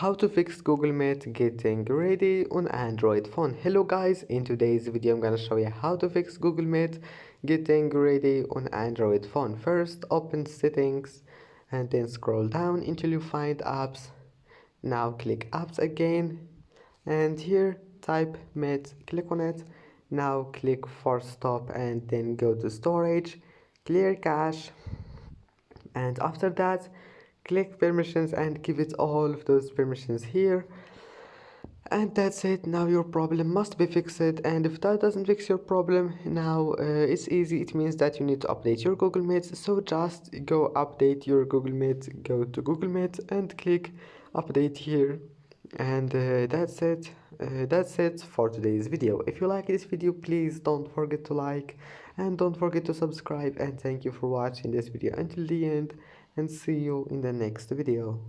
How to fix Google Meet getting ready on Android phone. Hello guys, in today's video I'm gonna show you how to fix Google Meet getting ready on Android phone. First, open settings and then scroll down until you find apps. Now click apps again and here type Meet, click on it. Now click force stop and then go to storage, clear cache, and after that click permissions and give it all of those permissions here, and that's it. Now your problem must be fixed, and if that doesn't fix your problem, now it's easy. It means that you need to update your Google Meet, so just go update your Google Meet, go to Google Meet and click update here, and that's it for today's video. If you like this video, please don't forget to like and don't forget to subscribe, and thank you for watching this video until the end, and see you in the next video.